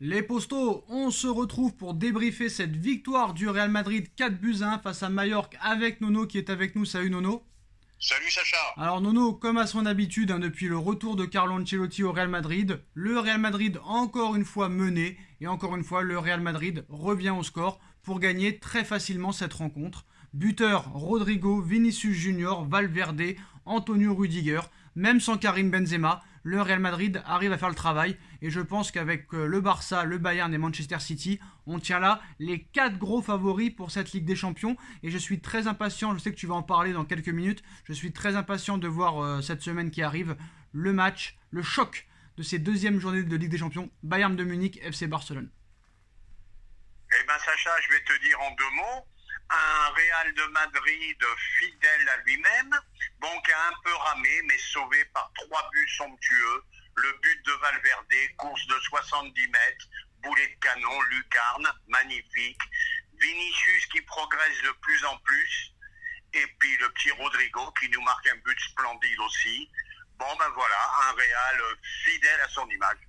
Les Postos, on se retrouve pour débriefer cette victoire du Real Madrid 4-1 face à Majorque avec Nono qui est avec nous. Salut Nono. Salut Sacha. Alors Nono, comme à son habitude, depuis le retour de Carlo Ancelotti au Real Madrid, le Real Madrid encore une fois mené et encore une fois le Real Madrid revient au score pour gagner très facilement cette rencontre. Buteur Rodrigo, Vinicius Junior, Valverde, Antonio Rudiger, même sans Karim Benzema, le Real Madrid arrive à faire le travail et je pense qu'avec le Barça, le Bayern et Manchester City, on tient là les 4 gros favoris pour cette Ligue des Champions et je suis très impatient, je sais que tu vas en parler dans quelques minutes, je suis très impatient de voir cette semaine qui arrive le match, le choc de ces deuxièmes journées de Ligue des Champions, Bayern de Munich, FC Barcelone. Eh ben Sacha, je vais te dire en 2 mots. Un Real de Madrid fidèle à lui-même, bon qui a un peu ramé, mais sauvé par 3 buts somptueux. Le but de Valverde, course de 70 mètres, boulet de canon, lucarne, magnifique. Vinicius qui progresse de plus en plus. Et puis le petit Rodrigo qui nous marque un but splendide aussi. Bon ben voilà, un Real fidèle à son image.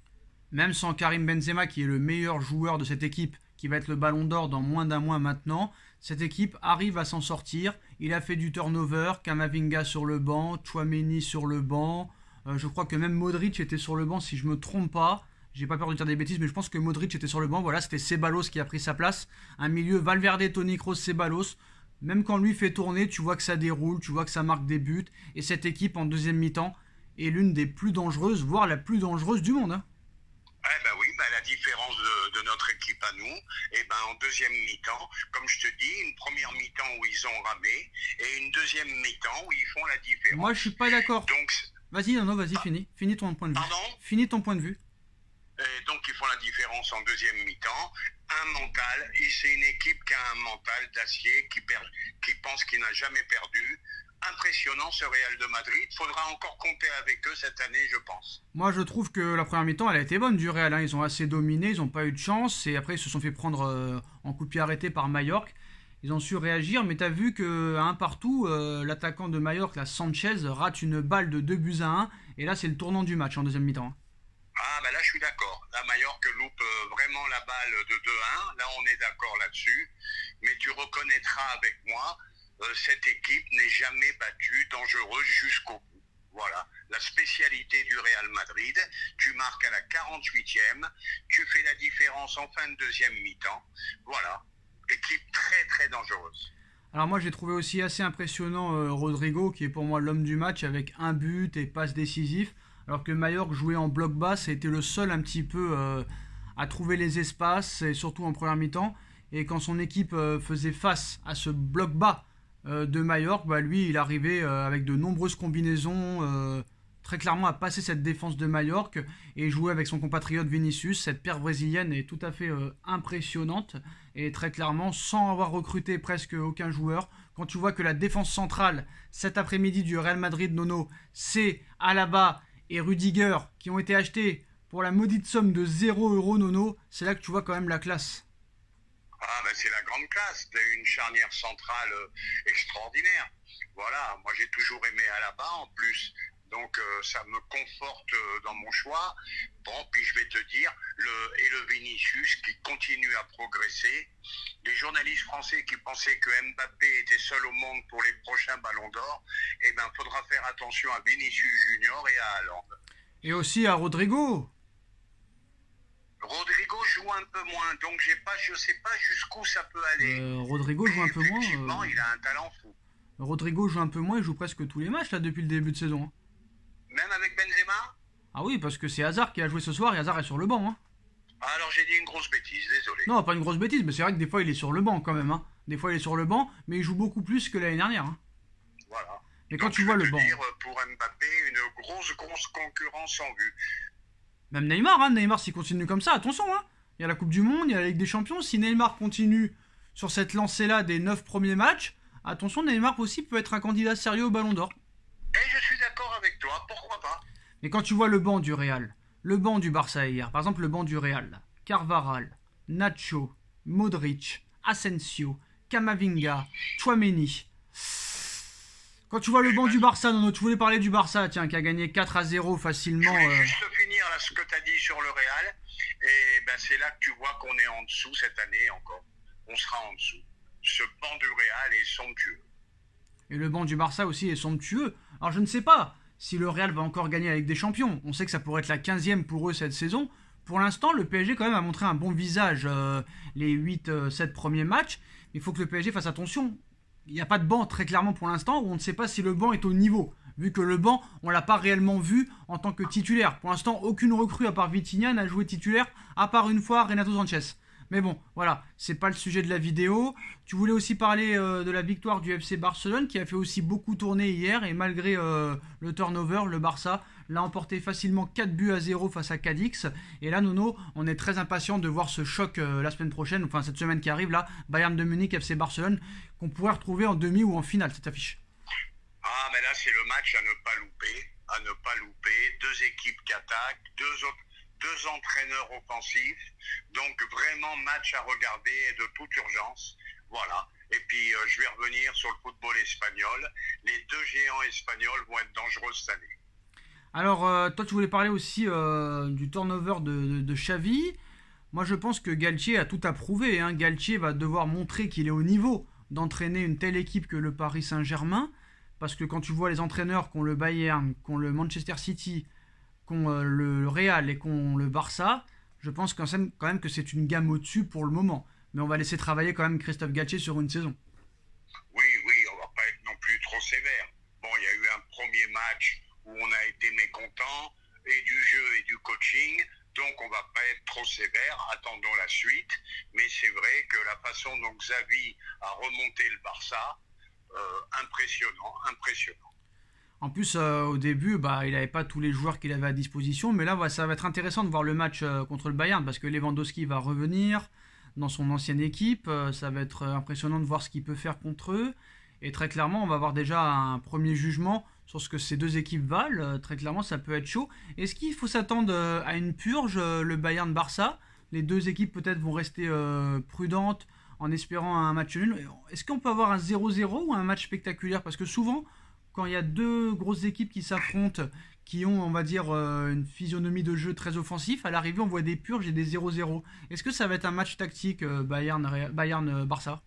Même sans Karim Benzema qui est le meilleur joueur de cette équipe, qui va être le Ballon d'Or dans moins d'un mois maintenant, cette équipe arrive à s'en sortir. Il a fait du turnover, Camavinga sur le banc, Tchouaméni sur le banc. Je crois que même Modric était sur le banc si je me trompe pas. J'ai pas peur de dire des bêtises, mais je pense que Modric était sur le banc. Voilà, c'était Ceballos qui a pris sa place. Un milieu Valverde, Toni Kroos, Ceballos. Même quand lui fait tourner, tu vois que ça déroule, tu vois que ça marque des buts. Et cette équipe en deuxième mi-temps est l'une des plus dangereuses, voire la plus dangereuse du monde. Eh ben oui, la différence de notre équipe à nous, en deuxième mi-temps, comme je te dis, une première mi-temps où ils ont ramé et une deuxième mi-temps où ils font la différence. Moi, je suis pas d'accord. Donc, vas-y, non, vas-y, finis ton point de vue. Pardon ? Finis ton point de vue. Et donc, ils font la différence en deuxième mi-temps. Un mental, et c'est une équipe qui a un mental d'acier, qui pense qu'il n'a jamais perdu. Impressionnant ce Real de Madrid. Il faudra encore compter avec eux cette année, je pense. Moi, je trouve que la première mi-temps, elle a été bonne du Real. Ils ont assez dominé, ils n'ont pas eu de chance. Et après, ils se sont fait prendre en coup de pied arrêté par Majorque. Ils ont su réagir, mais tu as vu qu'à un partout, l'attaquant de Majorque, la Sanchez, rate une balle de 2-1. Et là, c'est le tournant du match en deuxième mi-temps. Ah, là, je suis d'accord. Là, Majorque loupe vraiment la balle de 2-1. Là, on est d'accord là-dessus. Mais tu reconnaîtras avec moi, cette équipe n'est jamais battue, dangereuse jusqu'au bout. Voilà, la spécialité du Real Madrid. Tu marques à la 48e, tu fais la différence en fin de deuxième mi-temps. Voilà, équipe très très dangereuse. Alors moi j'ai trouvé aussi assez impressionnant Rodrigo qui est pour moi l'homme du match avec un but et passe décisif. Alors que Majorque jouait en bloc bas, ça a été le seul un petit peu à trouver les espaces et surtout en première mi-temps. Et quand son équipe faisait face à ce bloc bas de Majorque, lui il arrivait avec de nombreuses combinaisons très clairement à passer cette défense de Majorque et jouer avec son compatriote Vinicius. Cette paire brésilienne est tout à fait impressionnante et très clairement sans avoir recruté presque aucun joueur. Quand tu vois que la défense centrale cet après-midi du Real Madrid, Nono, c'est Alaba et Rudiger qui ont été achetés pour la maudite somme de 0 €, Nono, c'est là que tu vois quand même la classe. C'est la grande classe, une charnière centrale extraordinaire. Voilà, moi j'ai toujours aimé Alaba en plus, donc ça me conforte dans mon choix. Bon, puis je vais te dire, le Vinicius qui continue à progresser. Les journalistes français qui pensaient que Mbappé était seul au monde pour les prochains ballons d'or, faudra faire attention à Vinicius Junior et à Haaland. Et aussi à Rodrigo. Rodrigo joue un peu moins, donc je sais pas jusqu'où ça peut aller. Rodrigo joue un peu moins. Effectivement, il a un talent fou. Rodrigo joue un peu moins, il joue presque tous les matchs là depuis le début de saison. Même avec Benzema ? Ah oui, parce que c'est Hazard qui a joué ce soir et Hazard est sur le banc. Alors j'ai dit une grosse bêtise, désolé. Non, pas une grosse bêtise, mais c'est vrai que des fois il est sur le banc quand même. Des fois il est sur le banc, mais il joue beaucoup plus que l'année dernière. Voilà. Mais quand tu vois le banc. Dire, pour Mbappé, une grosse concurrence en vue. Même Neymar, Neymar s'il continue comme ça, attention, il y a la Coupe du Monde, il y a la Ligue des Champions, si Neymar continue sur cette lancée-là des 9 premiers matchs, attention, Neymar aussi peut être un candidat sérieux au Ballon d'Or. Et je suis d'accord avec toi, pourquoi pas. Mais quand tu vois le banc du Real, le banc du Barça hier, par exemple le banc du Real, Carvajal, Nacho, Modric, Asensio, Camavinga, Tchouaméni. Quand tu vois le banc du Barça, Nono, tu voulais parler du Barça, tiens, qui a gagné 4-0 facilement. Je voulais juste finir là, ce que tu as dit sur le Real. Et ben c'est là que tu vois qu'on est en dessous cette année encore. On sera en dessous. Ce banc du Real est somptueux. Et le banc du Barça aussi est somptueux. Alors je ne sais pas si le Real va encore gagner avec des champions. On sait que ça pourrait être la 15e pour eux cette saison. Pour l'instant, le PSG quand même a montré un bon visage les 8-7 premiers matchs. Il faut que le PSG fasse attention. Il n'y a pas de banc très clairement pour l'instant, où on ne sait pas si le banc est au niveau. Vu que le banc, on ne l'a pas réellement vu en tant que titulaire. Pour l'instant, aucune recrue à part Vitinha n'a joué titulaire, à part une fois Renato Sanchez. Mais bon, voilà, c'est pas le sujet de la vidéo. Tu voulais aussi parler de la victoire du FC Barcelone, qui a fait aussi beaucoup tourner hier, et malgré le turnover, le Barça l'a emporté facilement 4-0 face à Cadix. Et là, Nono, on est très impatient de voir ce choc la semaine prochaine, enfin cette semaine qui arrive là, Bayern de Munich, FC Barcelone, qu'on pourrait retrouver en demi ou en finale, cette affiche. Ah, mais là, c'est le match à ne pas louper. À ne pas louper. Deux équipes qui attaquent, deux entraîneurs offensifs. Donc, vraiment, match à regarder et de toute urgence. Voilà. Et puis, je vais revenir sur le football espagnol. Les deux géants espagnols vont être dangereux cette année. Alors, toi, tu voulais parler aussi du turnover de Xavi. Moi, je pense que Galtier a tout à prouver. Hein. Galtier va devoir montrer qu'il est au niveau d'entraîner une telle équipe que le Paris Saint-Germain. Parce que quand tu vois les entraîneurs qu'ont le Bayern, qu'ont le Manchester City, qu'ont le Real et qu'ont le Barça, je pense quand même que c'est une gamme au-dessus pour le moment. Mais on va laisser travailler quand même Christophe Galtier sur une saison. Oui, on va pas être non plus trop sévère. Bon, il y a eu un premier match où on a été mécontent, et du jeu et du coaching, donc on va pas être trop sévère, attendons la suite. Mais c'est vrai que la façon dont Xavi a remonté le Barça, impressionnant. En plus, au début, il n'avait pas tous les joueurs qu'il avait à disposition. Mais là, ça va être intéressant de voir le match contre le Bayern. Parce que Lewandowski va revenir dans son ancienne équipe. Ça va être impressionnant de voir ce qu'il peut faire contre eux. Et très clairement, on va avoir déjà un premier jugement sur ce que ces deux équipes valent. Très clairement, ça peut être chaud. Est-ce qu'il faut s'attendre à une purge, le Bayern-Barça? Les deux équipes peut-être vont rester prudentes en espérant un match nul. Est-ce qu'on peut avoir un 0-0 ou un match spectaculaire? Parce que souvent, quand il y a deux grosses équipes qui s'affrontent, qui ont, on va dire, une physionomie de jeu très offensif, à l'arrivée, on voit des purges et des 0-0. Est-ce que ça va être un match tactique Bayern-Barça?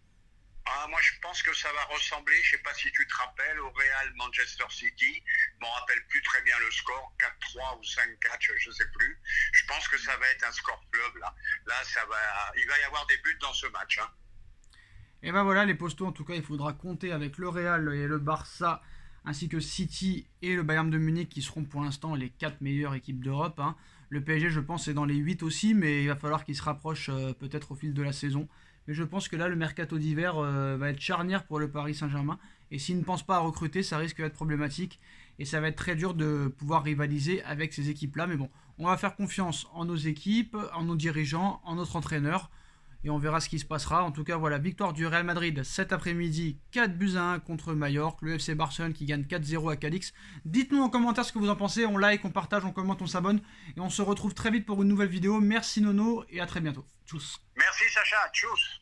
Moi, je pense que ça va ressembler, je ne sais pas si tu te rappelles, au Real Manchester City. Je ne me rappelle plus très bien le score, 4-3 ou 5-4, je ne sais plus. Je pense que ça va être un score fleuve, là. Là, il va y avoir des buts dans ce match. Hein. Et ben voilà, les postos, en tout cas, il faudra compter avec le Real et le Barça, ainsi que City et le Bayern de Munich, qui seront pour l'instant les 4 meilleures équipes d'Europe. Hein. Le PSG, je pense, est dans les 8 aussi, mais il va falloir qu'il se rapproche peut-être au fil de la saison. Mais je pense que là, le mercato d'hiver va être charnière pour le Paris Saint-Germain. Et s'ils ne pensent pas à recruter, ça risque d'être problématique. Et ça va être très dur de pouvoir rivaliser avec ces équipes-là. Mais bon, on va faire confiance en nos équipes, en nos dirigeants, en notre entraîneur. Et on verra ce qui se passera. En tout cas, voilà, victoire du Real Madrid cet après-midi, 4-1 contre Mallorca. Le FC Barcelone qui gagne 4-0 à Cadix. Dites-nous en commentaire ce que vous en pensez. On like, on partage, on commente, on s'abonne. Et on se retrouve très vite pour une nouvelle vidéo. Merci Nono et à très bientôt. Tchuss. Merci Sacha, tchuss.